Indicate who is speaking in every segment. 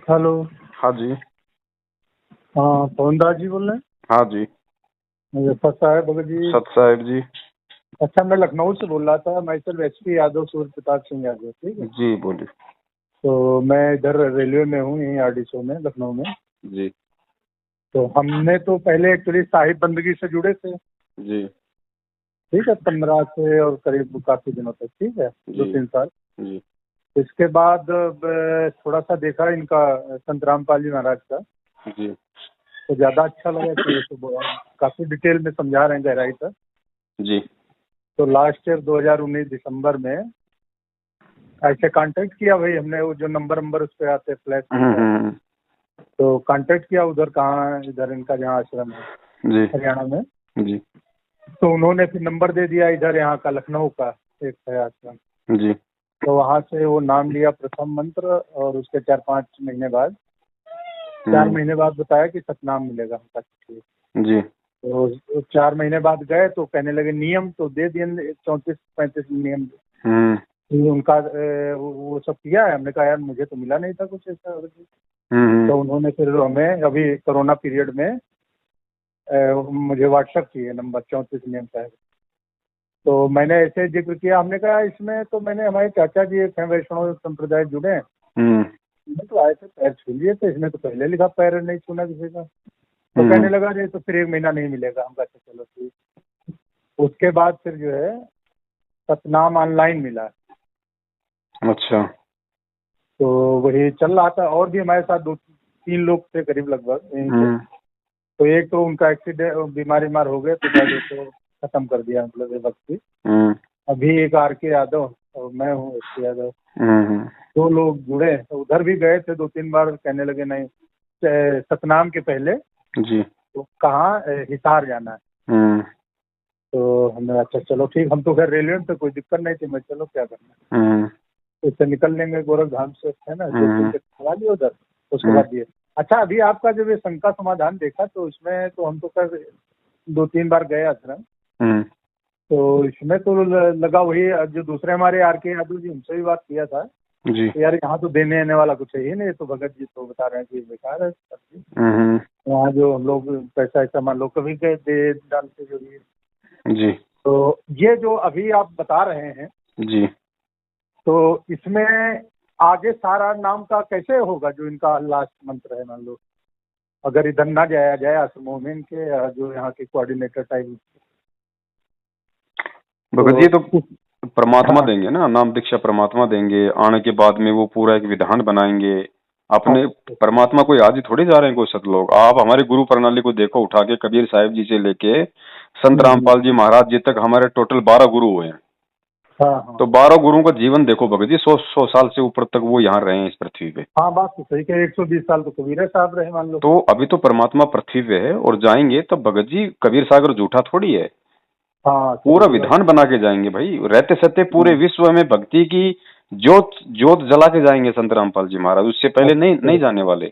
Speaker 1: Hello.
Speaker 2: हाँ जी।
Speaker 1: हाँ, पवनदास जी बोल रहे हैं?
Speaker 2: हाँ जी।
Speaker 1: मुजफ्फर साहब भगत जी।
Speaker 2: सत साहेब जी।
Speaker 1: अच्छा, मैं लखनऊ से बोल रहा था। मैं सर एचपी यादव, सूर्य प्रताप सिंह यादव। ठीक है।
Speaker 2: जी बोलिए।
Speaker 1: तो मैं इधर रेलवे में हूँ, यहीं आरडीसो में, लखनऊ में।
Speaker 2: जी।
Speaker 1: तो हमने तो पहले एक्चुअली साहिब बंदगी से जुड़े थे।
Speaker 2: जी।
Speaker 1: ठीक है, 15 से और करीब काफी दिनों तक। ठीक है,
Speaker 2: जी।
Speaker 1: 2-3 साल।
Speaker 2: जी।
Speaker 1: इसके बाद थोड़ा सा देखा इनका, संत रामपाल जी महाराज का।
Speaker 2: जी।
Speaker 1: तो ज्यादा अच्छा लगा कि काफी डिटेल में समझा रहे हैं, गहराई तक।
Speaker 2: जी।
Speaker 1: तो लास्ट ईयर 2019 दिसंबर में ऐसे कांटेक्ट किया भाई हमने, वो जो नंबर उस पे आते फ्लैश होता है।
Speaker 2: हम्म।
Speaker 1: तो कांटेक्ट किया उधर, कहाँ इधर इनका जहाँ आश्रम है
Speaker 2: जी।
Speaker 1: हरियाणा में।
Speaker 2: जी।
Speaker 1: तो उन्होंने फिर नंबर दे दिया इधर, यहाँ का लखनऊ का एक है आश्रम।
Speaker 2: जी।
Speaker 1: तो वहाँ से वो नाम लिया प्रथम मंत्र, और उसके 4-5 महीने बाद, 4 महीने बाद बताया कि सतनाम मिलेगा हमका। ठीक।
Speaker 2: जी।
Speaker 1: तो 4 महीने बाद गए तो कहने लगे नियम तो दे दिए, 34-35 नियम।
Speaker 2: हम्म।
Speaker 1: उनका वो सब किया है। हमने कहा यार मुझे तो मिला नहीं था कुछ ऐसा।
Speaker 2: हम्म।
Speaker 1: तो उन्होंने फिर हमें अभी कोरोना पीरियड में मुझे व्हाट्सएप किए नंबर 34 नियम का है। तो मैंने ऐसे जिक्र किया, हमने कहा इसमें तो मैंने, हमारे चाचा जी एक हैं वैष्णव संप्रदाय जुड़े हैं, इसमें तो आए थे पैर छू लिए थे, इसमें तो पहले लिखा पैर नहीं छूना किसी का। तो कहने लगा ये तो फिर 1 महीना नहीं मिलेगा। हम कहते चलो ठीक। उसके बाद फिर जो है सतनाम ऑनलाइन मिला।
Speaker 2: अच्छा।
Speaker 1: तो वही चल रहा था, और भी हमारे साथ 2-3 लोग थे करीब लगभग यहीं से। तो एक तो उनका एक्सीडेंट, बीमार हो गए तो शायद उसको खत्म कर दिया मतलब ये वक्त ही। अभी एक आर.के. यादव और मैं हूँ एस.के. यादव, 2 लोग जुड़े। तो उधर भी गए थे 2-3 बार। कहने लगे नहीं, सतनाम के पहले
Speaker 2: जी।
Speaker 1: तो कहाँ हिसार जाना है। तो हमने अच्छा चलो ठीक। हम तो खैर रेलवे में, तो कोई दिक्कत नहीं थी। मैं चलो क्या करना है, इससे निकल लेंगे गोरखधाम से, है ना। 2 टिकट करवा लिए उधर, उसके बाद ये। अच्छा, अभी आपका जब ये शंका समाधान देखा तो इसमें तो हम तो खैर 2-3 बार गए आश्रम। तो इसमें तो लगा वही जो दूसरे हमारे आर.के. यादव जी, उनसे भी बात किया था
Speaker 2: जी।
Speaker 1: तो यार यहाँ तो देने आने वाला कुछ है ही नहीं। तो भगत जी तो बता रहे हैं कि बेकार है सब्जी। यहाँ जो हम लोग पैसा ऐसा मान लो कभी के दे डालते जो भी।
Speaker 2: जी।
Speaker 1: तो ये जो अभी आप बता रहे हैं,
Speaker 2: जी।
Speaker 1: तो इसमें आगे सारा नाम का कैसे होगा, जो इनका लास्ट मंत्र है मान लो, अगर इधर ना जाया जाए आश्रमों में इनके, या जो यहाँ के कोऑर्डिनेटर टाइप।
Speaker 2: भगत जी तो
Speaker 1: तो
Speaker 2: परमात्मा
Speaker 1: हाँ,
Speaker 2: देंगे ना, नाम दीक्षा परमात्मा देंगे। आने के बाद में वो पूरा एक विधान बनाएंगे अपने।
Speaker 1: अच्छा।
Speaker 2: परमात्मा कोई आज ही थोड़ी जा रहे हैं कोई सतलोक। आप हमारी गुरु प्रणाली को देखो उठा के, कबीर साहिब जी से लेके संत रामपाल जी महाराज जी तक हमारे टोटल 12 गुरु हुए हैं।
Speaker 1: हाँ हाँ
Speaker 2: तो 12 गुरुओं का जीवन देखो भगत जी, 100 साल से ऊपर तक वो यहाँ रहे हैं इस पृथ्वी पे।
Speaker 1: हाँ, बात तो सही है। 120 साल तो कबीर साहब रहे मान लो।
Speaker 2: तो अभी तो परमात्मा पृथ्वी पे है और जाएंगे तब भगत जी, कबीर सागर झूठा थोड़ी है।
Speaker 1: हाँ,
Speaker 2: पूरा
Speaker 1: सही बात।
Speaker 2: विधान बना के जाएंगे भाई। रहते सत्य पूरे विश्व में भक्ति की जोत जोत जला के जाएंगे संत रामपाल जी महाराज। उससे पहले नहीं
Speaker 1: अच्छा।
Speaker 2: नहीं जाने वाले।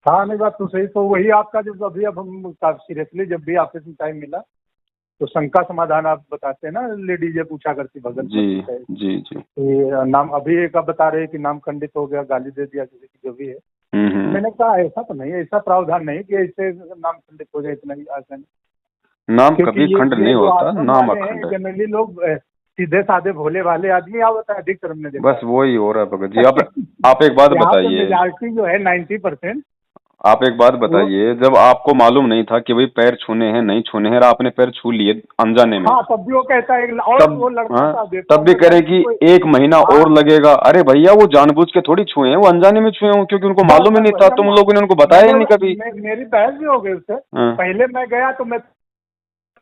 Speaker 1: हाँ, नहीं बात तो सही। तो वही आपका जब अभी, अब हम सीरियसली जब भी ऑफिस में टाइम मिला तो शंका समाधान आप बताते हैं ना, लेडीज ये पूछा करती भगत
Speaker 2: जी।
Speaker 1: मत है।
Speaker 2: जी। जी।
Speaker 1: ये नाम अभी एक आप बता रहे हैं कि नाम खंडित हो गया, गाली दे दिया किसी की, जो भी है। मैंने कहा ऐसा तो नहीं है, ऐसा प्रावधान नहीं कि ऐसे नाम खंडित हो जाए इतना ही आसान।
Speaker 2: नाम
Speaker 1: क्योंकि
Speaker 2: कभी खंड
Speaker 1: ये
Speaker 2: नहीं
Speaker 1: जो
Speaker 2: होता,
Speaker 1: आश्रम
Speaker 2: नाम
Speaker 1: वाले हैं
Speaker 2: अखंड है।
Speaker 1: जनरली लोग सीधे साधे भोले भाले आदमी आवता है अधिकतर, हमने देखा
Speaker 2: बस वही हो रहा है भगत जी। आप एक बात
Speaker 1: यहाँ पे
Speaker 2: बताइए।
Speaker 1: मेजॉरिटी जो है 90%।
Speaker 2: आप एक बात
Speaker 1: वो
Speaker 2: बताइए, जब आपको मालूम नहीं था कि भाई पैर छूने हैं नहीं छूने हैं और आपने पैर छू लिए अनजाने में,
Speaker 1: हाँ, तब भी वो कहता है और
Speaker 2: तब
Speaker 1: वो लड़का
Speaker 2: हाँ
Speaker 1: था, देखा
Speaker 2: तब भी
Speaker 1: हमने
Speaker 2: कह
Speaker 1: कहा
Speaker 2: रहे
Speaker 1: इसकी
Speaker 2: कि
Speaker 1: कोई।
Speaker 2: 1 महीना
Speaker 1: हाँ,
Speaker 2: और लगेगा। अरे भैया वो जानबूझ के थोड़ी छुए हैं, वो अनजाने में छुए हों क्योंकि उनको
Speaker 1: बस
Speaker 2: मालूम ही
Speaker 1: बस
Speaker 2: नहीं था।
Speaker 1: वही
Speaker 2: तुम
Speaker 1: हम।
Speaker 2: लोगों ने उनको बताया ही नहीं कभी।
Speaker 1: मेरी बहस भी हो गई उससे।
Speaker 2: हाँ।
Speaker 1: पहले मैं गया तो मैं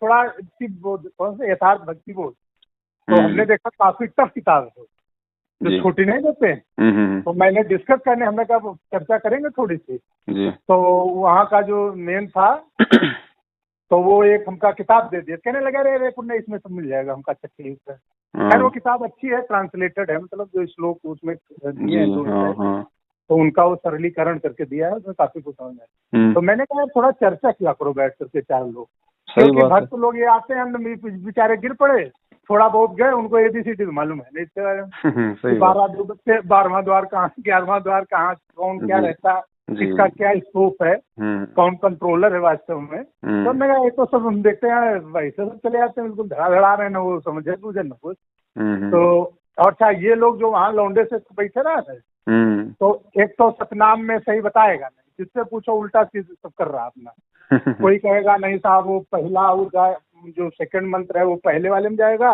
Speaker 1: थोड़ा बोध, कौन से यथार्थ भक्ति बोध, तो हमने देखा काफी टफ किताब है, जो
Speaker 2: जी।
Speaker 1: छोटी नहीं देते हैं। तो मैंने डिस्कस करने, हमने कहा चर्चा करेंगे थोड़ी सी।
Speaker 2: जी।
Speaker 1: तो वहाँ का जो मेन था, तो वो एक हमका किताब दे दिया। कहने लगे अरे अरे पुण्य इसमें सब मिल जाएगा। हमका अच्छा ठीक है। खैर वो किताब अच्छी है, ट्रांसलेटेड है, मतलब जो श्लोक उसमें दिए
Speaker 2: जी।
Speaker 1: हैं जो
Speaker 2: हाँ
Speaker 1: है,
Speaker 2: हाँ।
Speaker 1: तो उनका वो सरलीकरण करके दिया है, उसमें काफी कुछ समझ आया। तो मैंने कहा थोड़ा चर्चा किया करो बैठ करके 4 लोग,
Speaker 2: सही
Speaker 1: क्योंकि
Speaker 2: बात है।
Speaker 1: भक्त लोग ये आते हैं बेचारे गिर पड़े, थोड़ा बहुत गए, उनको ABCD मालूम है नहीं इसके बारे में।
Speaker 2: सही बात।
Speaker 1: 12 द्वार कहाँ, 11वां द्वार कहाँ, कौन क्या
Speaker 2: जी।
Speaker 1: रहता है,
Speaker 2: जी।
Speaker 1: इसका क्या स्कोप है, कौन कंट्रोलर है वास्तव में। तो मैं ये तो सब हम देखते हैं वैसे सब चले जाते हैं, बिल्कुल धड़ा रहे ना, वो समझे तुझे न कुछ। तो और अच्छा ये लोग जो वहाँ लौंडे से बैठे रहा है, तो एक तो सतनाम में सही बताएगा नहीं, जिससे पूछो उल्टा चीज सब कर रहा अपना। कोई कहेगा नहीं साहब वो पहला वो जो सेकंड मंत्र है वो पहले वाले में जाएगा,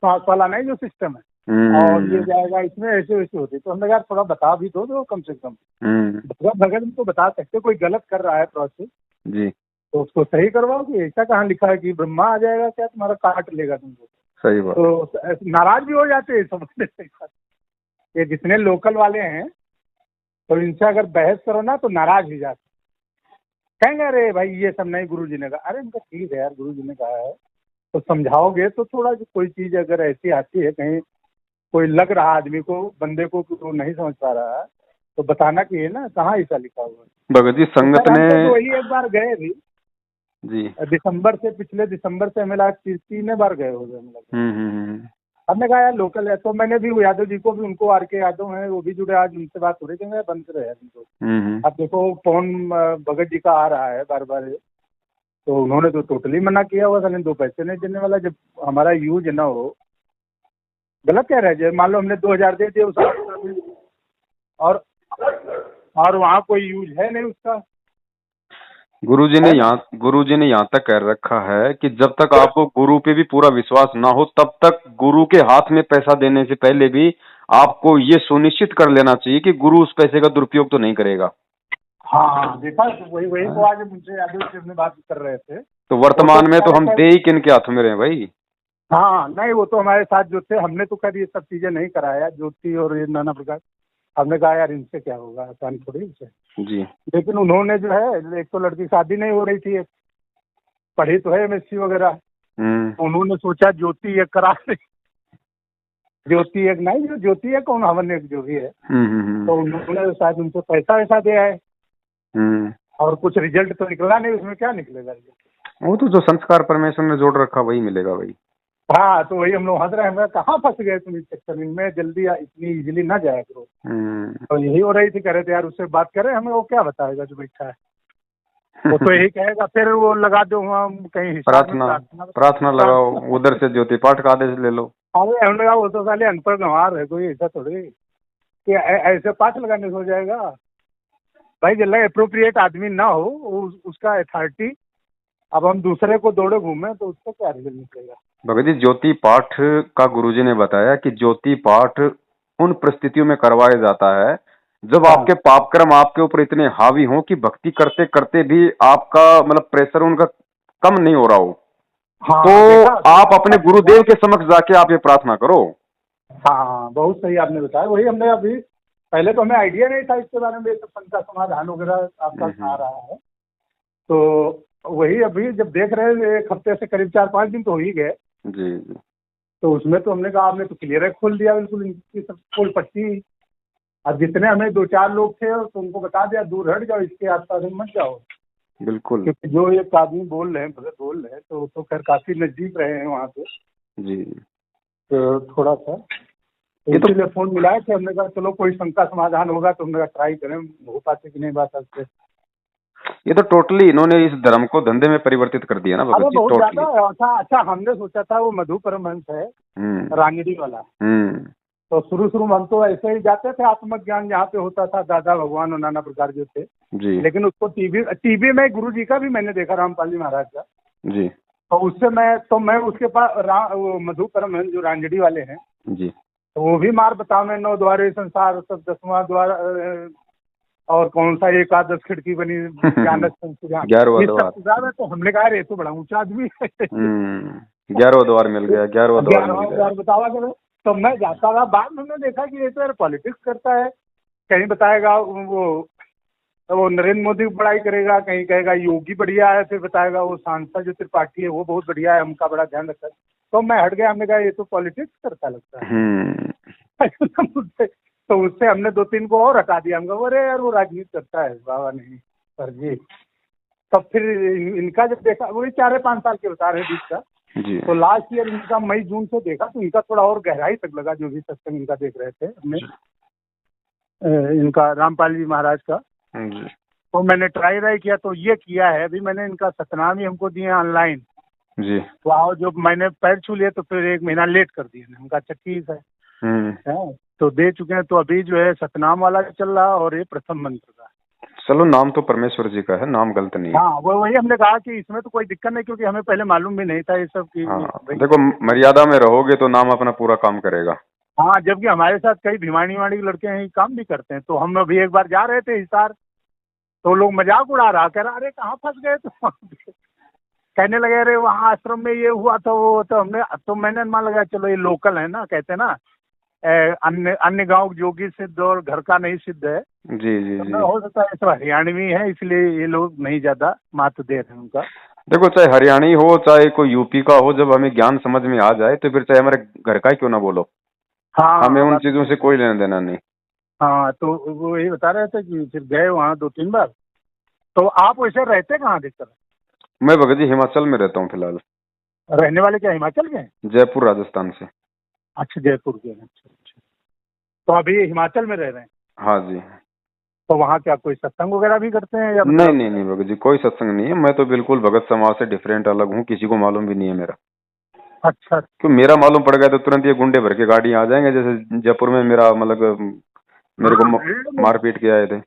Speaker 1: सांस वाला नहीं जो सिस्टम है, और ये जाएगा इसमें, ऐसे वैसे होती। तो हमने कहा थोड़ा बता भी दो कम से कम। भगत तो बता सकते, कोई गलत कर रहा है प्रोसेस जी, तो उसको सही करवाओ। कि ऐसा कहाँ लिखा है कि ब्रह्मा आ जाएगा क्या तुम्हारा काट लेगा तुमको। सही बात। तो नाराज भी हो जाते हैं समझने से। ये जितने लोकल वाले हैं तो इनसे अगर बहस करो ना तो नाराज ही जाते, कहेंगे अरे भाई ये सब नहीं गुरुजी ने कहा। अरे उनका ठीक है यार, गुरुजी ने कहा है तो समझाओगे तो थोड़ा। कोई चीज अगर ऐसी आती है कहीं, कोई लग रहा आदमी को, बंदे को वो नहीं समझ पा रहा है, तो बताना चाहिए ना कहाँ ऐसा लिखा हुआ है।
Speaker 2: भगत जी संगत ने
Speaker 1: तो वही एक बार गए भी जी, दिसंबर से, पिछले दिसंबर से हमें लगा 3 बार गए हो गए। हमने कहा यार लोकल है, तो मैंने भी यादव जी को भी, उनको आर के यादव हैं वो भी जुड़े, आज उनसे बात हो रही थी, बंद रहे उनको। अब देखो फोन भगत जी का आ रहा है बार बार, तो उन्होंने तो टोटली मना किया हुआ, खाली 2 पैसे नहीं देने वाला जब हमारा यूज ना हो। गलत कह रहे हैं, मान लो हमने 2000 दे दिए उस और वहाँ कोई यूज है नहीं उसका। गुरुजी ने यहाँ तक कह रखा है कि जब तक आपको गुरु पे भी पूरा विश्वास ना हो तब तक गुरु के हाथ में पैसा देने से पहले भी आपको ये सुनिश्चित कर लेना चाहिए कि गुरु उस पैसे का दुरुपयोग तो नहीं करेगा। हाँ देखा, वही तो आज मुझसे यादव से अपने बात कर रहे थे। तो वर्तमान में तो हम दे ही किन के हाथ में रहे भाई। हाँ नहीं, वो तो हमारे साथ जो थे, हमने तो खैर ये सब चीजें नहीं कराया, ज्योति और ये नाना प्रकार। हमने कहा यार इनसे क्या होगा, आसान थोड़ी से जी। लेकिन उन्होंने जो है, एक तो लड़की शादी नहीं हो रही थी, एक पढ़ी तो है MSc वगैरह, उन्होंने सोचा ज्योति एक करा ले। ज्योति एक नहीं, जो ज्योति एक कौन, हवन एक जो भी है, तो उन्होंने शायद उनको पैसा वैसा दिया है, और कुछ रिजल्ट तो निकला नहीं उसमें। क्या निकलेगा, वो तो जो संस्कार परमेश्वर ने जोड़ रखा वही मिलेगा भाई। हाँ तो वही हम लोग हंस रहे हैं, कहाँ फंस गए तुम इस चक्कर में, जल्दी इतनी इजीली ना जाया करो। तो यही हो रही थी, कह रहे थे यार उससे बात करें, हमें वो क्या बताएगा जो बैठा है। वो तो यही कहेगा, फिर वो लगा दो हम कहीं प्रार्थना लगाओ, उधर से ज्योति पाठ का आदेश ले लो। अरे हमने कहा वो तो साले अनपढ़ गंवार है, कोई ऐसा थोड़ी कि ऐसे पाठ लगाने से हो जाएगा भाई। जल्द अप्रोप्रिएट आदमी ना हो उसका अथॉरिटी, अब हम दूसरे को दौड़े घूमे तो उसका क्या रिजल्ट निकलेगा। भगत जी ज्योति पाठ का गुरुजी ने बताया कि ज्योति पाठ उन परिस्थितियों में करवाया जाता है जब आपके पापक्रम आपके ऊपर इतने हावी हों कि भक्ति करते करते भी आपका मतलब प्रेशर उनका कम नहीं हो रहा हो। हाँ, तो आप अपने गुरुदेव के समक्ष जाके आप ये प्रार्थना करो। हाँ बहुत सही आपने बताया, वही हमने अभी, पहले तो हमें आइडिया नहीं था इसके बारे में, ये सब संख्या समाधान वगैरह आपका आ रहा है, तो वही अभी जब देख रहे हैं 1 हफ्ते से करीब 4-5 दिन तो हो ही गए जी। तो उसमें तो हमने कहा आपने तो क्लियर खोल दिया बिल्कुल इनकी सब फुल पट्टी। अब जितने हमें 2-4 लोग थे तो उनको बता दिया दूर हट जाओ, इसके आसपास मत जाओ बिल्कुल, क्योंकि जो एक आदमी बोल रहे हैं, भगत बोल रहे हैं, तो खैर काफी नजदीक रहे हैं वहाँ पे जी। तो थोड़ा सा इसलिए फोन मिलाए थे, हमने कहा चलो कोई शंका समाधान होगा तो हमने ट्राई करें, हो पाते कि नहीं बात आपसे। ये तो टोटली इन्होंने इस धर्म को धंधे में परिवर्तित कर दिया ना भगत जी, बहुत ज्यादा। अच्छा हमने सोचा था वो मधु परमहंस है रांगड़ी वाला, तो शुरू में हम तो ऐसे ही जाते थे, आत्मज्ञान जहाँ पे होता था, दादा भगवान और नाना प्रकार जो थे जी। लेकिन उसको टीवी में गुरु जी का भी मैंने देखा, रामपाल जी महाराज का जी। तो उससे मैं उसके पास मधु परमहंस जो रांगड़ी वाले हैं जी, तो वो भी मार बताओ में 9 द्वारे संसार सब 10वां द्वार, और कौन सा 1-10 खिड़की बनी 11वां द्वार। तो हमने कहा ये तो बड़ा ऊंचा आदमी है। 11वां द्वार मिल गया, 11वां द्वार बतावा करो। तो मैं जाता था, बाद में हमने देखा कि ये तो यार पॉलिटिक्स करता है, कहीं बताएगा वो नरेंद्र मोदी की बड़ाई करेगा, कहीं कहेगा योगी बढ़िया है, फिर बताएगा वो सांसद जो त्रिपाठी है वो बहुत बढ़िया है, हमका बड़ा ध्यान रखता है। तो मैं हट गया, हमने कहा ये तो पॉलिटिक्स करता लगता है। तो उससे हमने 2-3 को और हटा दिया, हमको अरे यार वो राजनीति करता है बाबा नहीं सर जी। तब फिर इनका जब देखा, वही 4-5 साल के बता रहे बीच का जी। तो लास्ट ईयर इनका मई-जून से देखा तो इनका थोड़ा और गहराई तक लगा, जो भी सत्संग इनका देख रहे थे हमने, इनका रामपाल जी महाराज का।
Speaker 2: जी
Speaker 1: तो मैंने ट्राई किया, तो ये किया है अभी मैंने, इनका सतनाम ही हमको दिए ऑनलाइन।
Speaker 2: जी।
Speaker 1: तो आओ, जो मैंने पैर छू लिए तो फिर 1 महीना लेट कर दिए, हमका अच्छा ठीक है। तो दे चुके हैं, तो अभी जो है सतनाम वाला चल रहा और ये प्रथम मंत्र का।
Speaker 2: चलो, नाम तो परमेश्वर जी का है, नाम गलत नहीं है।
Speaker 1: हाँ, वो वही हमने कहा कि इसमें तो कोई दिक्कत नहीं, क्योंकि हमें पहले मालूम भी नहीं था ये सब की
Speaker 2: हाँ,
Speaker 1: भाई।
Speaker 2: देखो मर्यादा में रहोगे तो नाम अपना पूरा काम करेगा।
Speaker 1: हाँ, जबकि हमारे साथ कई भिवानी के लड़के हैं, काम भी करते हैं। तो हम अभी एक बार जा रहे थे हिसार, तो लोग मजाक उड़ा रहा, कह रहा अरे कहाँ फंस गए तो कहने लगे अरे वहाँ आश्रम में ये हुआ था वो, तो हमने, तो मैंने मान लगा चलो ये लोकल है ना, कहते हैं ना अन्य अन्य गांव जोगी सिद्ध और घर का नहीं सिद्ध है।
Speaker 2: जी जी
Speaker 1: तो
Speaker 2: जी।
Speaker 1: हो सकता है सब हरियाणवी है, इसलिए ये लोग नहीं ज्यादा महत्व दे रहे हैं उनका।
Speaker 2: देखो, चाहे हरियाणी हो चाहे कोई यूपी का हो, जब हमें ज्ञान समझ में आ जाए तो फिर चाहे हमारे घर का ही क्यों ना बोलो, हमें
Speaker 1: हाँ,
Speaker 2: उन
Speaker 1: बात
Speaker 2: चीजों से कोई लेना देना नहीं।
Speaker 1: हाँ, तो वो यही बता रहे थे कि फिर गए वहाँ 2-3 बार। तो आप वैसे रहते कहाँ अधिकतर?
Speaker 2: मैं भगत जी हिमाचल में रहता हूँ फिलहाल।
Speaker 1: रहने वाले क्या हिमाचल के हैं?
Speaker 2: जयपुर, राजस्थान से।
Speaker 1: अच्छा, जयपुर के हैं। अच्छा अच्छा। तो अभी हिमाचल में रह रहे हैं?
Speaker 2: हाँ जी।
Speaker 1: तो वहाँ क्या कोई सत्संग वगैरह भी करते हैं या
Speaker 2: नहीं
Speaker 1: मतलब?
Speaker 2: नहीं नहीं भगत जी, कोई सत्संग नहीं है। मैं तो बिल्कुल भगत समाज से डिफरेंट अलग हूँ, किसी को मालूम भी नहीं है मेरा।
Speaker 1: अच्छा।
Speaker 2: क्यों, मेरा मालूम पड़ गया तो तुरंत ये गुंडे भर के गाड़ी आ जाएंगे, जैसे जयपुर में मेरा मतलब मेरे को
Speaker 1: हाँ, भीड़ में।
Speaker 2: मारपीट के आए थे।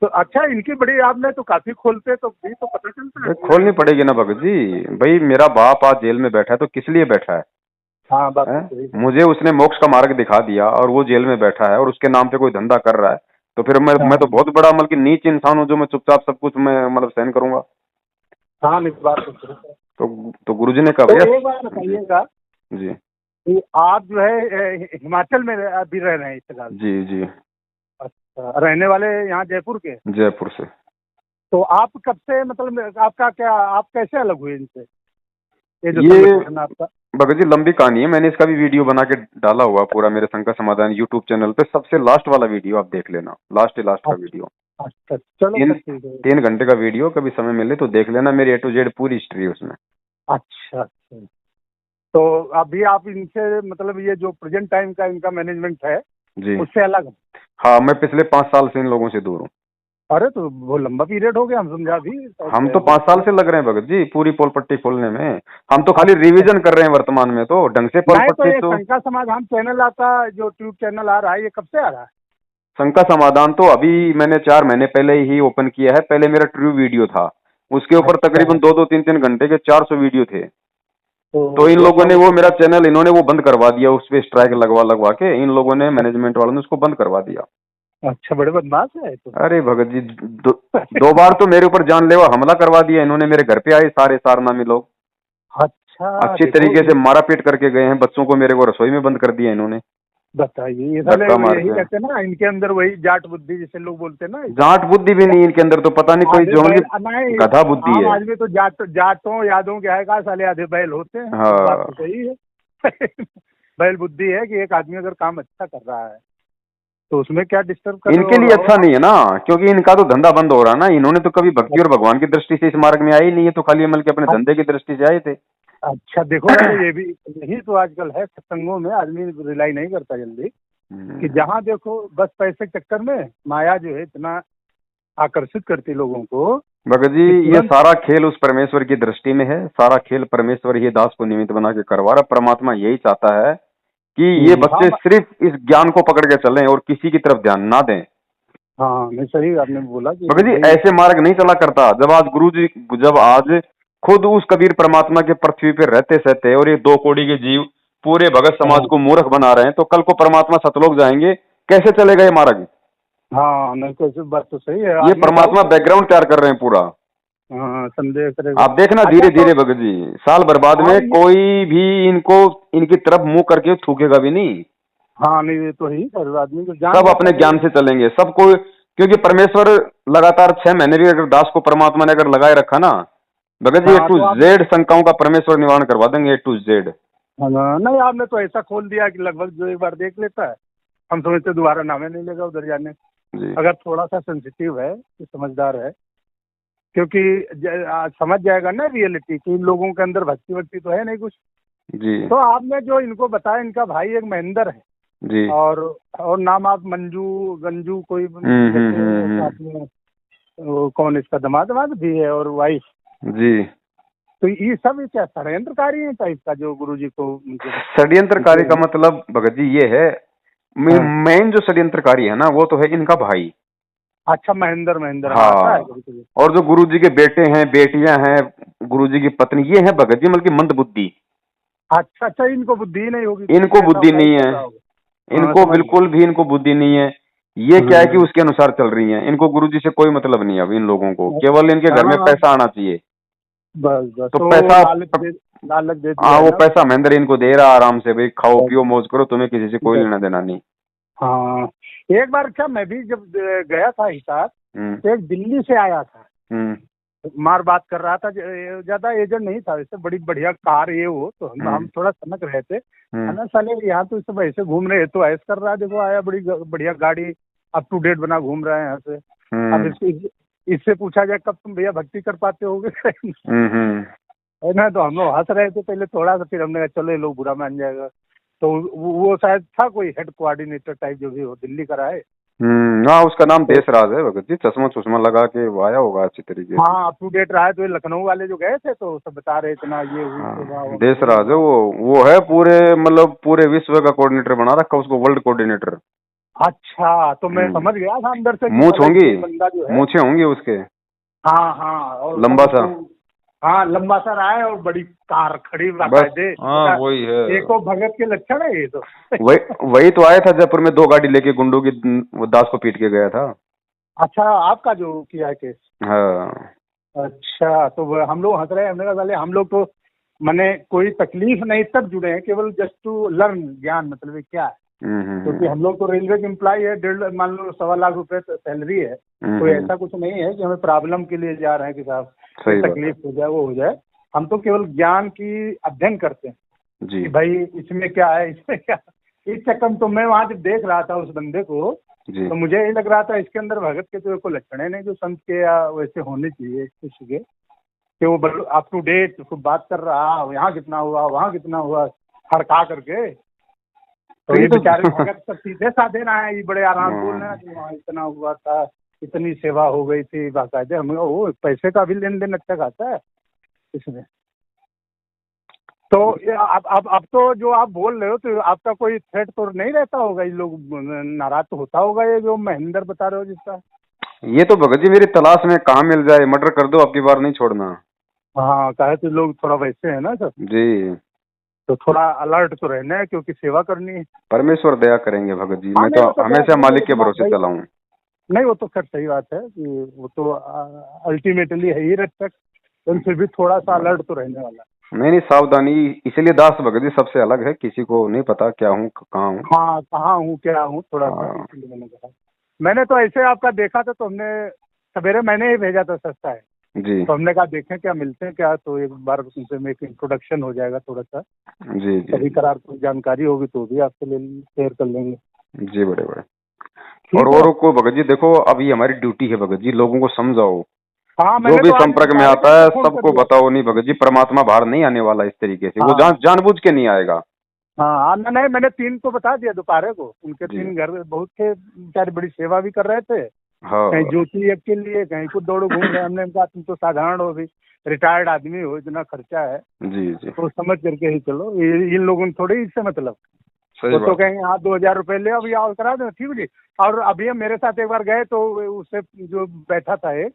Speaker 1: तो अच्छा, इनकी बड़ी आपने तो काफी खोलते, तो भी तो पता चलता है
Speaker 2: खोलनी पड़ेगी ना भगत जी। भाई मेरा बाप आज जेल में बैठा है तो किस लिए बैठा है?
Speaker 1: हाँ, बात तो
Speaker 2: हैं?
Speaker 1: सही है।
Speaker 2: मुझे उसने मोक्ष का मार्ग दिखा दिया और वो जेल में बैठा है और उसके नाम पे कोई धंधा कर रहा है, तो फिर मैं तो
Speaker 1: हाँ
Speaker 2: बहुत बड़ा मतलब कि नीच इंसान हूँ जो मैं चुपचाप सब कुछ मैं मतलब सहन करूंगा।
Speaker 1: हाँ, नहीं, बात तो सही है।
Speaker 2: तो गुरुजी ने कहा
Speaker 1: तो
Speaker 2: भैया।
Speaker 1: एक बात बताइएगा
Speaker 2: जी
Speaker 1: कि आप जो है हिमाचल में अभी रह रहे हैं इस फिलहाल?
Speaker 2: जी जी।
Speaker 1: अच्छा, रहने वाले यहाँ जयपुर के?
Speaker 2: जयपुर से।
Speaker 1: तो आप कब से, मतलब आपका क्या, आप कैसे अलग हुए इनसे, ये जो
Speaker 2: ये
Speaker 1: संगठन है आपका?
Speaker 2: भगत जी लंबी कहानी है, मैंने इसका भी वीडियो बना के डाला हुआ पूरा मेरे शंकर समाधान यूट्यूब चैनल पे। सबसे लास्ट वाला वीडियो आप देख लेना, लास्ट का वीडियो।
Speaker 1: अच्छा, चलो
Speaker 2: तीन
Speaker 1: फिर ठीक है।
Speaker 2: 3 घंटे का वीडियो, कभी समय मिले तो देख लेना, मेरी A to Z पूरी हिस्ट्री है उसमें।
Speaker 1: अच्छा अच्छा। तो अभी आप इनसे मतलब ये जो प्रेजेंट टाइम का इनका मैनेजमेंट है
Speaker 2: जी
Speaker 1: उससे अलग है?
Speaker 2: हाँ, मैं पिछले 5 साल से इन लोगों से दूर हूँ।
Speaker 1: अरे तो वो लंबा पीरियड हो गया, हम समझा भी
Speaker 2: हम तो 5 साल से लग रहे हैं भगत जी पूरी पोल पट्टी खोलने में। हम तो खाली रिवीजन कर रहे हैं वर्तमान में, तो ढंग से पोल
Speaker 1: नहीं, तो
Speaker 2: पट्टी
Speaker 1: ये
Speaker 2: तो।
Speaker 1: शंका समाधान चैनल आपका जो ट्यूब चैनल आ रहा है, ये कब से आ रहा है?
Speaker 2: शंका समाधान तो अभी मैंने 4 महीने पहले ही ओपन किया है। पहले मेरा ट्रू वीडियो था, उसके ऊपर
Speaker 1: अच्छा।
Speaker 2: तकरीबन 2-2 3-3 घंटे के 400 वीडियो थे। तो इन
Speaker 1: वो
Speaker 2: लोगों ने
Speaker 1: सब।
Speaker 2: वो मेरा चैनल इन्होंने वो बंद करवा दिया, उस पे स्ट्राइक लगवा लगवा के इन लोगों ने, मैनेजमेंट वालों ने उसको बंद करवा दिया।
Speaker 1: अच्छा, बड़े बदमाश है तो।
Speaker 2: अरे भगत जी, 2 बार तो मेरे ऊपर जानलेवा हमला करवा दिया इन्होंने। मेरे घर पे आए सारे सारनामी लोग,
Speaker 1: अच्छा,
Speaker 2: अच्छी
Speaker 1: देखो
Speaker 2: तरीके
Speaker 1: ये,
Speaker 2: से मारा पीट करके गए हैं। बच्चों को मेरे को रसोई में बंद कर दिया इन्होंने,
Speaker 1: बताइए, ये साले
Speaker 2: धक्का मार
Speaker 1: यही
Speaker 2: के।
Speaker 1: कहते हैं ना, इनके अंदर वही जाट बुद्धि जिसे लोग बोलते हैं ना।
Speaker 2: जाट बुद्धि भी नहीं इनके अंदर, तो पता नहीं कोई
Speaker 1: आधे
Speaker 2: जो
Speaker 1: बैल
Speaker 2: उनकी
Speaker 1: नहीं,
Speaker 2: गधा बुद्धि
Speaker 1: आम
Speaker 2: है।
Speaker 1: आदमी तो जाटों यादों के है, का साले आधे बैल होते हैं, तो बात तो
Speaker 2: हाँ,
Speaker 1: सही है। बैल बुद्धि है कि एक आदमी अगर काम अच्छा कर रहा है तो उसमें क्या डिस्टर्ब कर रहे
Speaker 2: इनके
Speaker 1: हो?
Speaker 2: लिए अच्छा नहीं है ना, क्योंकि इनका तो धंधा बंद हो रहा है ना। इन्होंने तो कभी भक्ति और भगवान की दृष्टि से इस मार्ग में आए ही नहीं है, तो खाली अमल के अपने धंधे की दृष्टि से आए थे।
Speaker 1: अच्छा, देखो यार, ये भी यही तो आजकल है सत्संगों में, आदमी रिलाई नहीं करता जल्दी, कि जहाँ देखो बस पैसे के चक्कर में माया जो है इतना आकर्षित करती लोगों को
Speaker 2: भगत जी
Speaker 1: कि
Speaker 2: ये
Speaker 1: तुरंत।
Speaker 2: सारा खेल उस परमेश्वर की दृष्टि में है। सारा खेल परमेश्वर ही दास को निमित्त बना के करवा रहा। परमात्मा यही चाहता है कि ये
Speaker 1: हाँ
Speaker 2: बच्चे सिर्फ इस ज्ञान को पकड़ के चलें और किसी की तरफ ध्यान ना दें।
Speaker 1: हाँ, नहीं, सही आपने बोला कि
Speaker 2: भगत जी
Speaker 1: भाई।
Speaker 2: ऐसे मार्ग नहीं चला करता। जब आज खुद उस कबीर परमात्मा के पृथ्वी पे रहते सहते और ये 2 कौड़ी के जीव पूरे भगत समाज
Speaker 1: हाँ
Speaker 2: को मूर्ख बना रहे हैं, तो कल को परमात्मा सतलोक जाएंगे, कैसे चलेगा ये मार्ग?
Speaker 1: हाँ, नहीं, तो बात तो सही है,
Speaker 2: ये
Speaker 1: आदमी डाउट
Speaker 2: परमात्मा
Speaker 1: करेगा।
Speaker 2: बैकग्राउंड तैयार कर रहे हैं पूरा।
Speaker 1: हाँ, संदेह करेगा।
Speaker 2: आप देखना
Speaker 1: अच्छा,
Speaker 2: धीरे
Speaker 1: तो
Speaker 2: धीरे भगत जी, साल बर्बाद
Speaker 1: हाँ
Speaker 2: में
Speaker 1: ये,
Speaker 2: कोई भी इनको इनकी तरफ मुंह करके थूकेगा भी नहीं।
Speaker 1: हाँ, नहीं, ये तो ही पर आदमी को जान
Speaker 2: सब
Speaker 1: लेता
Speaker 2: अपने
Speaker 1: है
Speaker 2: ज्ञान
Speaker 1: भाई।
Speaker 2: से चलेंगे सबको, क्योंकि परमेश्वर लगातार 6 महीने भी अगर दास को परमात्मा ने अगर लगाए रखा ना भगत जी, ए
Speaker 1: हाँ,
Speaker 2: टू
Speaker 1: तो आप,
Speaker 2: जेड शंकाओं का परमेश्वर निवारण करवा देंगे, A to Z।
Speaker 1: हाँ, नहीं, आपने तो ऐसा खोल दिया कि लगभग जो एक बार देख लेता है, हम समझते दोबारा नामे नहीं लेगा उधर जाने।
Speaker 2: जी
Speaker 1: अगर थोड़ा सा सेंसिटिव है तो समझदार है, क्योंकि समझ जाएगा ना रियलिटी कि इन लोगों के अंदर भक्ति वक्ति तो है नहीं कुछ।
Speaker 2: जी
Speaker 1: तो आपने जो इनको बताया, इनका भाई एक महेंद्र है,
Speaker 2: जी।
Speaker 1: और नाम आप मंजू गंजू कोई साथ में, वो कौन इसका दमाद भी है और वाइफ।
Speaker 2: जी।
Speaker 1: तो ये सब क्या षड्यंत्रकारी है टाइप का जो गुरुजी को
Speaker 2: षड्यंत्रकारी का मतलब भगत जी ये है,
Speaker 1: हाँ।
Speaker 2: मेन जो षड्यंत्रकारी है ना वो तो है इनका भाई।
Speaker 1: अच्छा, महेंद्र, हाँ ऐसा है
Speaker 2: हाँ,
Speaker 1: कभी-कभी।
Speaker 2: और जो गुरुजी के बेटे हैं, बेटियां हैं, गुरुजी की पत्नी, ये है भगत जी मतलब कि मंदबुद्धि।
Speaker 1: अच्छा अच्छा, इनको बुद्धि नहीं होगी, कुछ
Speaker 2: इनको
Speaker 1: ऐसा
Speaker 2: बुद्धि
Speaker 1: होता ही
Speaker 2: नहीं
Speaker 1: कर
Speaker 2: है,
Speaker 1: रहा होगा। हाँ,
Speaker 2: इनको
Speaker 1: समझ गया।
Speaker 2: बिल्कुल भी इनको बुद्धि नहीं है। ये क्या है कि
Speaker 1: हाँ
Speaker 2: उसके अनुसार चल रही हैं, इनको गुरुजी से कोई मतलब नहीं है अब इन लोगों को, केवल इनके घर में
Speaker 1: हाँ,
Speaker 2: पैसा आना चाहिए।
Speaker 1: बस बस
Speaker 2: तो
Speaker 1: तो
Speaker 2: पैसा,
Speaker 1: लालच दे दिया
Speaker 2: हाँ
Speaker 1: है
Speaker 2: वो
Speaker 1: ना।
Speaker 2: पैसा महेंद्र इनको दे रहा आराम से, भाई खाओ
Speaker 1: बस
Speaker 2: पियो मौज करो, तुम्हें किसी से कोई
Speaker 1: बस।
Speaker 2: लेना देना नहीं।
Speaker 1: हाँ, एक बार क्या मैं भी जब गया था हिसार,
Speaker 2: हम्म।
Speaker 1: तो एक दिल्ली से आया था,
Speaker 2: हम्म।
Speaker 1: मार बात कर रहा था, ज्यादा एजेंट नहीं था वैसे, बड़ी बढ़िया कार ये वो, तो हम थोड़ा सनक रहे थे। है ना साले, यहाँ तो सब ऐसे घूम रहे, तो ऐसे कर रहा है, देखो आया बड़ी बढ़िया गाड़ी, अप टू डेट बना घूम रहा है यहाँ से। अब इससे पूछा जाए कब तुम भैया भक्ति कर पाते होगे है ना, तो हम लोग हंस रहे थे पहले थोड़ा सा, फिर हमने कहा चलो ये लोग बुरा मान जाएगा। तो वो शायद था कोई हेड कोऑर्डिनेटर टाइप जो भी हो, दिल्ली का रहा है।
Speaker 2: हाँ उसका नाम
Speaker 1: तो
Speaker 2: देशराज है भगत जी, चश्मा चश्मा लगा के वो आया होगा अच्छी तरीके से।
Speaker 1: हाँ, अप टू डेट रहा है, तो ये लखनऊ वाले जो गए थे तो सब बता रहे इतना ये हुई सेवा
Speaker 2: हाँ
Speaker 1: वहाँ हुई
Speaker 2: देशराज है
Speaker 1: वहाँ।
Speaker 2: वो है पूरे मतलब पूरे विश्व का कोऑर्डिनेटर बना रखा उसको, वर्ल्ड कोऑर्डिनेटर।
Speaker 1: अच्छा, तो मैं समझ गया था अंदर से कि
Speaker 2: मूंछ
Speaker 1: साला
Speaker 2: होंगी,
Speaker 1: ये बंदा जो है।
Speaker 2: मूछें होंगी उसके,
Speaker 1: हाँ हाँ, और सब
Speaker 2: लंबा सा।
Speaker 1: उसको, हाँ लंबा सा रहा है, और बड़ी कार खड़ी
Speaker 2: बस
Speaker 1: बाकायदे।
Speaker 2: हाँ वही है।
Speaker 1: देखो भगत के लक्षण है ये तो
Speaker 2: वही तो आया था जयपुर में 2 गाड़ी लेके, गुंडों की वो दास को पीट के गया था।
Speaker 1: अच्छा, आपका जो किया है केस।
Speaker 2: हाँ।
Speaker 1: अच्छा, तो हम लोग हंस रहे हैं, हमने कहा साले हम लोग तो मैंने कोई तकलीफ नहीं तब जुड़े हैं, केवल जस्ट टू लर्न, ज्ञान मतलब ये क्या है। क्योंकि हम लोग तो रेलवे के एम्प्लॉय है, 1.5 मान लो 1.25 लाख रुपए सैलरी है, कोई ऐसा कुछ नहीं है कि हमें प्रॉब्लम के लिए जा रहे हैं कि साहब कोई
Speaker 2: सही बात
Speaker 1: तकलीफ हो जाए वो हो जाए। हम तो केवल ज्ञान की अध्ययन करते हैं
Speaker 2: जी
Speaker 1: कि भाई इसमें क्या है, इसमें क्या। इस चक्कर में तो मैं वहाँ जब देख रहा था उस बंदे को,
Speaker 2: जी।
Speaker 1: तो मुझे यही लग रहा था इसके अंदर भगत के तो कोई लक्षण है नहीं जो संत के या वैसे होने चाहिए किसी के, कि वो अप टू डेट खूब बात कर रहा, यहाँ कितना हुआ वहाँ कितना हुआ हड़का करके। तो ये बेचारे भगत सब सीधे साधे ना है, ये बड़े आराम बोल रहे हैं कि वहाँ इतना हुआ था, इतनी सेवा हो गई थी बाकायदे। हमें वो पैसे का भी लेन देन अच्छा खाता है इसमें। तो अब तो जो आप बोल रहे हो, तो आपका कोई थ्रेट तो नहीं रहता होगा, ये लोग नाराज तो होता होगा ये जो महेंद्र बता रहे हो जिसका।
Speaker 2: ये तो भगत जी मेरी तलाश में कहाँ मिल जाए, मर्डर कर दो अब की बार नहीं छोड़ना।
Speaker 1: हाँ, कहे तो लोग थोड़ा वैसे है ना सर,
Speaker 2: जी।
Speaker 1: तो थोड़ा अलर्ट तो रहना है क्योंकि सेवा करनी है।
Speaker 2: परमेश्वर दया करेंगे भगत जी,
Speaker 1: हाँ
Speaker 2: मैं
Speaker 1: नहीं,
Speaker 2: तो
Speaker 1: वो तो दया
Speaker 2: हमेशा
Speaker 1: करेंगे,
Speaker 2: मालिक के
Speaker 1: लेकिन आप
Speaker 2: भरोसे
Speaker 1: भाई,
Speaker 2: चला हूँ।
Speaker 1: नहीं वो तो खैर सही बात है कि वो तो अल्टीमेटली है ही रेस्पेक्ट, लेकिन फिर भी थोड़ा सा अलर्ट तो रहने वाला।
Speaker 2: नहीं नहीं सावधानी, इसलिए दास भगत जी सबसे अलग है, किसी को नहीं पता क्या हूँ कहाँ हूँ।
Speaker 1: हाँ, कहाँ हूँ क्या हूँ थोड़ा सा,
Speaker 2: हाँ
Speaker 1: इसलिए मैंने कहा। मैंने तो ऐसे आपका देखा था, तो हमने सवेरे मैंने ही भेजा था, सस्ता है,
Speaker 2: जी
Speaker 1: तो हमने कहा देखें क्या मिलते हैं क्या, तो एक बार उनसे में एक इंट्रोडक्शन हो जाएगा थोड़ा सा,
Speaker 2: जी जी
Speaker 1: कभी करार कोई जानकारी होगी तो भी आपसे ले शेयर कर लेंगे।
Speaker 2: जी बड़े बड़े।
Speaker 1: ठीक है।
Speaker 2: और को भगत जी देखो, अभी हमारी ड्यूटी है भगत जी, लोगों को समझाओ,
Speaker 1: हाँ,
Speaker 2: जो
Speaker 1: मैंने
Speaker 2: भी
Speaker 1: तो आज
Speaker 2: संपर्क में
Speaker 1: दोपहर
Speaker 2: आता
Speaker 1: को
Speaker 2: है
Speaker 1: फोन कर
Speaker 2: सबको
Speaker 1: दिया था।
Speaker 2: बताओ, नहीं भगत जी परमात्मा बाहर नहीं आने वाला इस तरीके से, वो
Speaker 1: हाँ
Speaker 2: जानबूझ के नहीं आएगा।
Speaker 1: हाँ, नहीं मैंने 3 को बता दिया दोपहर को, उनके
Speaker 2: जी
Speaker 1: 3 घर बहुत थे बेचारे, बड़ी सेवा भी कर रहे थे,
Speaker 2: हाँ
Speaker 1: कहीं ज्योति एक के लिए, कहीं कुछ दौड़ो घूम रहे। हमने कहा तुम तो साधारण हो, भी रिटायर्ड आदमी हो, इतना खर्चा है
Speaker 2: जी जी
Speaker 1: तो समझ करके ही चलो, इन लोगों ने थोड़ी इससे मतलब।
Speaker 2: सही
Speaker 1: वो तो
Speaker 2: बात।
Speaker 1: कहेंगे हाँ 2000 रुपये ले अभी आओ करा दो, ठीक है जी। और अभी हम मेरे साथ एक बार गए तो उससे जो बैठा था एक,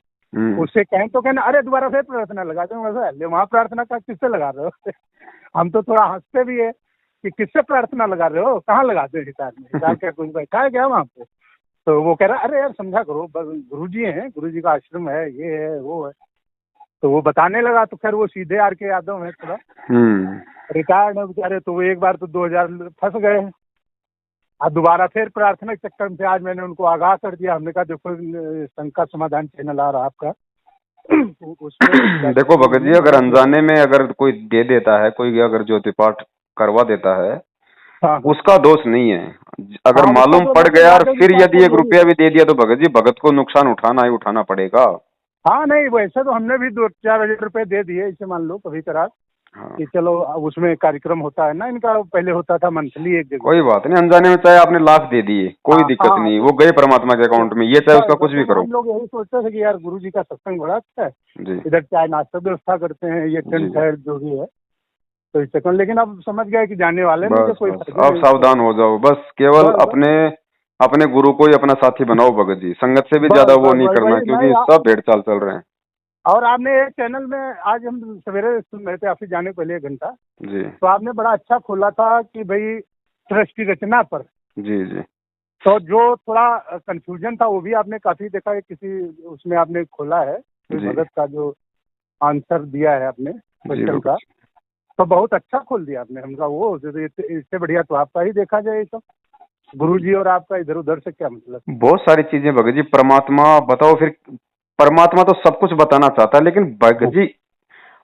Speaker 1: उससे कहें तो कहना अरे दोबारा फिर प्रार्थना लगा दो, वहाँ प्रार्थना का किससे लगा रहे हो हम तो थोड़ा हंसते भी है कि किससे प्रार्थना लगा रहे हो, कहाँ लगाते हो हिसार में, हिसार क्या कुछ बैठा है क्या वहाँ पे। तो वो कह रहा अरे यार समझा करो, गुरुजी हैं, गुरुजी का आश्रम है, ये है वो है। तो वो बताने लगा, तो खैर वो सीधे आर के यादव है, थोड़ा रिटायर्ड है बेचारे, तो वो एक बार तो 2000 फंस गए हैं। अब दोबारा फिर प्रार्थना के चक्कर में आज मैंने उनको आगाह कर दिया, हमने कहा देखो शंका समाधान चैनल आ रहा आपका उसमें
Speaker 2: देखो भगत जी, अगर अनजाने में अगर कोई दे देता है, कोई अगर ज्योति पाठ करवा देता है,
Speaker 1: हाँ
Speaker 2: उसका दोष नहीं है। अगर
Speaker 1: हाँ, उसका
Speaker 2: मालूम
Speaker 1: तो
Speaker 2: पड़
Speaker 1: नहीं,
Speaker 2: गया और
Speaker 1: यादव जी
Speaker 2: फिर
Speaker 1: बात
Speaker 2: यदि
Speaker 1: तो
Speaker 2: 1
Speaker 1: यही
Speaker 2: रुपया
Speaker 1: है।
Speaker 2: भी दे दिया तो भगत जी भगत को नुकसान उठाना ही उठाना पड़ेगा।
Speaker 1: हाँ नहीं, वैसे तो हमने भी 2-4 हजार रुपये दे दिए, इसे मान लो कभी करा,
Speaker 2: हाँ,
Speaker 1: कि चलो अब उसमें कार्यक्रम होता है ना इनका, पहले होता था मंथली एक जगह।
Speaker 2: कोई बात नहीं, अनजाने में चाहे आपने लाख दे दिए कोई
Speaker 1: हाँ
Speaker 2: दिक्कत
Speaker 1: हाँ,
Speaker 2: नहीं, वो गए परमात्मा के अकाउंट में, ये चाहे उसका कुछ भी
Speaker 1: तो
Speaker 2: करो।
Speaker 1: हम लोग यही सोचते थे कि यार गुरु जी का सत्संग बड़ा अच्छा है,
Speaker 2: जी
Speaker 1: इधर चाय नाश्ता व्यवस्था करते हैं, ये टेंट
Speaker 2: जी,
Speaker 1: है जो भी है, तो इससे कौन, लेकिन अब समझ गए कि जाने वाले मुझे
Speaker 2: बस
Speaker 1: कोई
Speaker 2: बस
Speaker 1: फर्क ही
Speaker 2: अब
Speaker 1: नहीं
Speaker 2: सावधान हो जाओ, बस केवल
Speaker 1: बस बस
Speaker 2: अपने अपने गुरु को ही अपना साथी बनाओ भगत जी, संगत से भी
Speaker 1: बस
Speaker 2: ज्यादा वो
Speaker 1: बस
Speaker 2: नहीं
Speaker 1: वही
Speaker 2: करना,
Speaker 1: वही
Speaker 2: क्योंकि सब भेड़ चाल चल रहे हैं।
Speaker 1: और आपने एक चैनल में, आज हम सवेरे सुन रहे थे ऑफिस जाने के पहले 1 घंटा,
Speaker 2: जी
Speaker 1: तो आपने बड़ा अच्छा खोला था कि भाई ट्रस्ट की रचना पर,
Speaker 2: जी जी
Speaker 1: तो जो थोड़ा कंफ्यूजन था वो भी आपने काफी देखा है, किसी उसमें आपने खोला है कोई
Speaker 2: जी
Speaker 1: भगत का जो आंसर दिया है आपने
Speaker 2: जी
Speaker 1: क्वेश्चन
Speaker 2: भगत
Speaker 1: का,
Speaker 2: जी।
Speaker 1: तो बहुत अच्छा खोल दिया आपने हमका वो, तो इससे बढ़िया तो आपका ही देखा जाए तो, गुरु जी और आपका इधर उधर से क्या मतलब।
Speaker 2: बहुत सारी चीजें भगत जी, परमात्मा बताओ फिर, परमात्मा तो सब कुछ बताना चाहता है, लेकिन भगत जी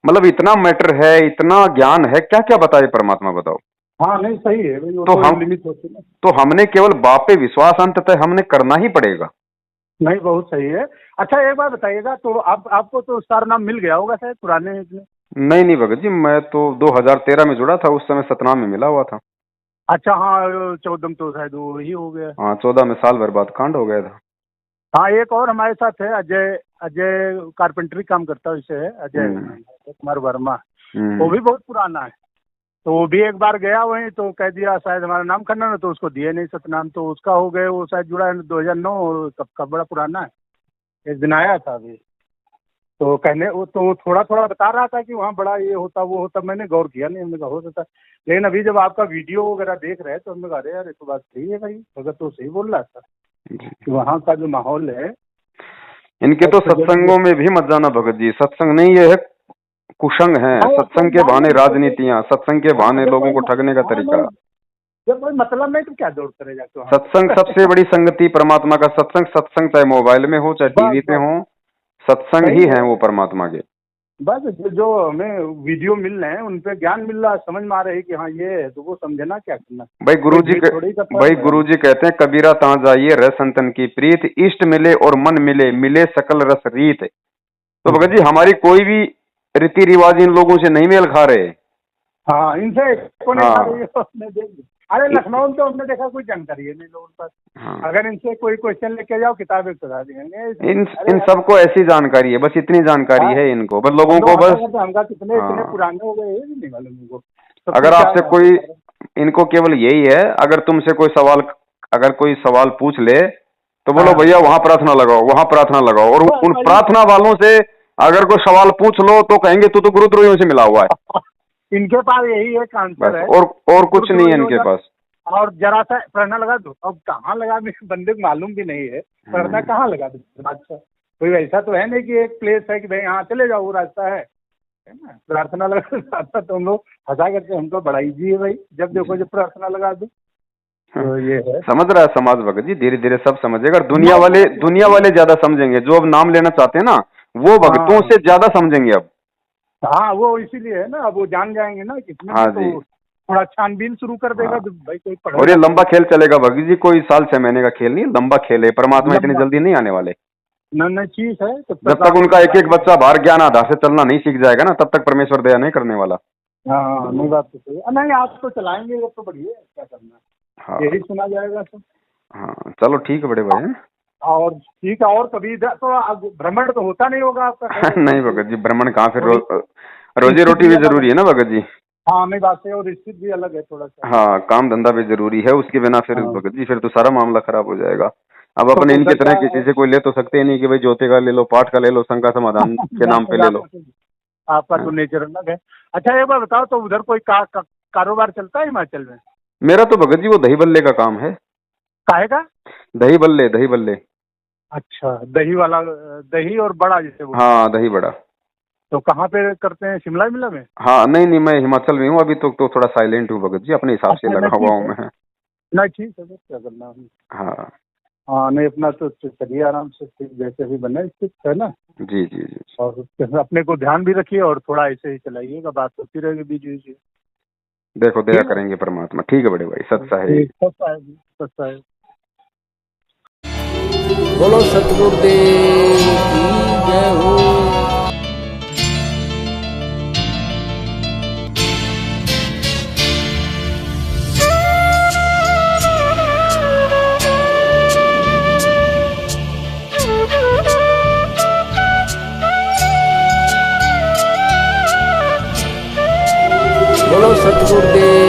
Speaker 2: मतलब इतना मैटर है, इतना ज्ञान है, क्या क्या बताए परमात्मा, बताओ।
Speaker 1: हाँ नहीं सही है भाई, वो
Speaker 2: तो
Speaker 1: तो
Speaker 2: हम
Speaker 1: लिमिट होती है ना।
Speaker 2: तो हमने केवल बाप पे विश्वास अंततः हमने करना ही पड़ेगा।
Speaker 1: नहीं बहुत सही है। अच्छा एक बार बताइएगा, तो आप आपको तो सारा नाम मिल गया होगा शायद पुराने इसमें।
Speaker 2: नहीं नहीं भगत जी, मैं तो 2013 में जुड़ा था, उस समय सतनाम में मिला हुआ था।
Speaker 1: अच्छा हाँ, 14 तो शायद वो ही हो गया।
Speaker 2: हाँ, 14 में साल भर बाद कांड हो गया था।
Speaker 1: हाँ एक और हमारे साथ है अजय, अजय कारपेंटरी काम करता है, उससे है अजय
Speaker 2: हम्म
Speaker 1: नाम है, अजय कुमार वर्मा, वो
Speaker 2: हम्म
Speaker 1: भी बहुत पुराना है। तो वो भी एक बार गया वहीं, तो कह दिया शायद हमारा नाम करना ना, तो उसको दिए नहीं सतनाम, तो उसका हो गए, वो शायद जुड़ा है 2009, कब का बड़ा पुराना है, एक दिन आया था अभी, तो कहने वो तो थोड़ा थोड़ा बता रहा था कि वहाँ बड़ा ये होता वो होता, मैंने गौर किया नहीं, हमने कहा हो सकता, लेकिन अभी जब आपका वीडियो वगैरह देख रहे हैं तो हमने कहा अरे यार ये तो बात सही है भाई, भगत तो सही बोल रहा था
Speaker 2: जी।
Speaker 1: कि वहाँ का जो माहौल है।
Speaker 2: इनके तो
Speaker 1: और
Speaker 2: सत्संगों में भी मत जाना भगत जी, सत्संग नहीं, ये है कुसंग है,
Speaker 1: हाँ वो तो
Speaker 2: सत्संग के
Speaker 1: मान
Speaker 2: बहाने
Speaker 1: लो जैसे,
Speaker 2: राजनीतियां, सत्संग के
Speaker 1: हाँ
Speaker 2: बहाने
Speaker 1: जब
Speaker 2: लोगों
Speaker 1: कोई
Speaker 2: को ठगने का
Speaker 1: हाँ
Speaker 2: तरीका।
Speaker 1: नहीं, जब कोई मतलब नहीं तो क्या दौड़ करे जाके वहाँ
Speaker 2: सत्संग सबसे बड़ी संगति परमात्मा का सत्संग, सत्संग चाहे मोबाइल में हो चाहे टीवी
Speaker 1: बस
Speaker 2: पे
Speaker 1: बस
Speaker 2: हो, सत्संग ही
Speaker 1: सही
Speaker 2: है
Speaker 1: है।
Speaker 2: वो परमात्मा के।
Speaker 1: बस जो हमें वीडियो मिल रहे हैं उन पे ज्ञान मिल रहा है, समझ में आ रही है कि हाँ ये है, तो वो समझना क्या करना,
Speaker 2: भाई
Speaker 1: कोई भीड़ थोड़ी करता है
Speaker 2: भाई
Speaker 1: भजन।
Speaker 2: गुरु जी कहते हैं कबीरा ता जाइए रह संतन की प्रीत, इष्ट मिले और मन मिले, मिले सकल रस रीत। तो भगत जी हमारी कोई भी रीति रिवाज इन लोगों से नहीं मेल खा रहे।
Speaker 1: हाँ इनसे को नहीं खा रही
Speaker 2: हाँ
Speaker 1: है, हमने देख लिया। अरे लखनऊ में तो हमने देखा कोई जानकारी है नहीं लोगों के पास,
Speaker 2: हाँ,
Speaker 1: अगर इनसे कोई क्वेश्चन लेके जाओ किताबें सुधा देंगे इसमें।
Speaker 2: इन
Speaker 1: अरे
Speaker 2: इन
Speaker 1: यार
Speaker 2: सबको ऐसी जानकारी है, बस इतनी जानकारी
Speaker 1: हाँ,
Speaker 2: है इनको, बस
Speaker 1: हम
Speaker 2: लोगों
Speaker 1: लोग
Speaker 2: को
Speaker 1: हंसा
Speaker 2: बस।
Speaker 1: करते हैं, हमका कितने इतने
Speaker 2: हाँ,
Speaker 1: पुराने हो गए ये भी नहीं मालूम इनको, सब
Speaker 2: अगर
Speaker 1: कुछ क्या
Speaker 2: आपसे
Speaker 1: बातें
Speaker 2: कोई,
Speaker 1: कर रहे
Speaker 2: इनको केवल यही है, अगर तुमसे कोई सवाल, अगर कोई सवाल पूछ ले तो
Speaker 1: हैं।
Speaker 2: बोलो
Speaker 1: हाँ
Speaker 2: भैया वहां प्रार्थना लगाओ, वहां प्रार्थना लगाओ, और
Speaker 1: बस
Speaker 2: उन
Speaker 1: वही
Speaker 2: प्रार्थना वालों से अगर कोई सवाल पूछ लो तो कहेंगे तू तो गुरुद्रोहियों से मिला हुआ है।
Speaker 1: इनके पास यही एक आंसर
Speaker 2: बस
Speaker 1: है,
Speaker 2: और कुछ नहीं है
Speaker 1: गुरुद्रोही हो
Speaker 2: इनके
Speaker 1: जा,
Speaker 2: पास।
Speaker 1: और जरा सा प्रश्न लगा दो, अब कहाँ लगा दो बंदे को मालूम भी नहीं है, प्रश्न कहाँ लगा दो। अच्छा कोई ऐसा तो है नहीं कि एक प्लेस है कि भाई यहाँ चले जाओ वो रास्ता है ना, प्रार्थना लगा रास्ता, तो हम लोग हंसा करके, हमको बड़ा ईजी है भाई, जब देखो जब प्रार्थना लगा दो, तो ये है।
Speaker 2: समझ रहा है समाज भगत जी, धीरे धीरे सब समझेगा, और
Speaker 1: मैं समझ गया
Speaker 2: दुनिया
Speaker 1: भाई।
Speaker 2: वाले ज्यादा समझेंगे, जो अब नाम लेना चाहते हैं ना वो भक्तों
Speaker 1: हाँ
Speaker 2: से ज्यादा समझेंगे अब।
Speaker 1: हाँ वो इसीलिए है ना, अब वो जान जाएंगे ना कितने
Speaker 2: हाँ
Speaker 1: में,
Speaker 2: जी।
Speaker 1: तो थोड़ा छानबीन शुरू कर देगा,
Speaker 2: हाँ,
Speaker 1: तो भाई कोई
Speaker 2: और ये
Speaker 1: पढ़ेगा
Speaker 2: लंबा
Speaker 1: तो
Speaker 2: खेल चलेगा भगत जी, कोई साल 6 महीने का खेल नहीं, लंबा खेल है, परमात्मा इतनी
Speaker 1: लंबा
Speaker 2: जल्दी नहीं आने वाले।
Speaker 1: न चीज है, तब
Speaker 2: जब
Speaker 1: तक
Speaker 2: तक
Speaker 1: आप
Speaker 2: उनका
Speaker 1: लोग
Speaker 2: एक एक बच्चा बाहर ज्ञान आधार से चलना नहीं सीख जाएगा ना, तब तक परमेश्वर दया नहीं करने वाला।
Speaker 1: हाँ नहीं बात तो सही है। नहीं आप तो चलाएंगे जब तो बढ़िया है, क्या करना
Speaker 2: हाँ
Speaker 1: है, यही सुना जाएगा तो।
Speaker 2: हाँ, चलो ठीक है बड़े भाई हैं?
Speaker 1: और ठीक है, और कभी इधर तो भ्रमण तो होता नहीं होगा आपका, खैर
Speaker 2: नहीं
Speaker 1: क्योंकि
Speaker 2: भगत जी, भ्रमण कहाँ, फिर
Speaker 1: थोड़ी
Speaker 2: रोजी
Speaker 1: स्थिति
Speaker 2: रोटी
Speaker 1: भी
Speaker 2: भी
Speaker 1: अलग
Speaker 2: जरूरी
Speaker 1: है।
Speaker 2: है ना भगत जी।
Speaker 1: हाँ नहीं बात है, और स्थिति भी अलग है थोड़ा सा।
Speaker 2: हाँ, काम धंधा भी जरूरी है, उसके बिना फिर
Speaker 1: हाँ
Speaker 2: भगत जी फिर तो सारा मामला खराब हो जाएगा। अब
Speaker 1: तो
Speaker 2: अपने इनके
Speaker 1: उधर
Speaker 2: तरह
Speaker 1: क्या
Speaker 2: किसी से कोई ले तो सकते ही नहीं कि भाई ज्योति का ले लो, पाठ का ले लो, संघ का समाधान के नाम पे ले लो।
Speaker 1: आपका तो
Speaker 2: हाँ।
Speaker 1: नेचर अलग है। अच्छा एक बार बताओ, तो उधर कोई कारोबार चलता है हिमाचल में?
Speaker 2: मेरा तो भगत जी वो दही बल्ले का काम है।
Speaker 1: काहे का?
Speaker 2: दही बल्ले, दही बल्ले।
Speaker 1: अच्छा दही वाला, दही और बड़ा जिसे बोलते हैं,
Speaker 2: हाँ, दही बड़ा।
Speaker 1: तो कहाँ पे करते हैं, शिमला मिला में?
Speaker 2: हाँ, नहीं नहीं, मैं हिमाचल में हूँ अभी तो थोड़ा साइलेंट हूँ भगत जी, अपने हिसाब से
Speaker 1: अच्छा नहीं
Speaker 2: लगा हुआ
Speaker 1: ठीक
Speaker 2: हूँ
Speaker 1: है,
Speaker 2: मैं।
Speaker 1: नहीं ठीक है, बस क्या करना है।
Speaker 2: हाँ
Speaker 1: हाँ नहीं अपना तो चलिए आराम से, ठीक जैसे भी बने ठीक है ना,
Speaker 2: जी जी जी।
Speaker 1: और अपने को ध्यान भी रखिए, और थोड़ा ऐसे ही चलाइएगा, बात होती रहेगी बीच बीच में।
Speaker 2: देखो दया
Speaker 1: ठीक है,
Speaker 2: करेंगे परमात्मा, ठीक है बड़े भाई, सत्सा है।
Speaker 1: ठीक, सस्ता है सस्ता है।
Speaker 3: बोलो सतगुरुदेव की जय हो। सतगुरुदेव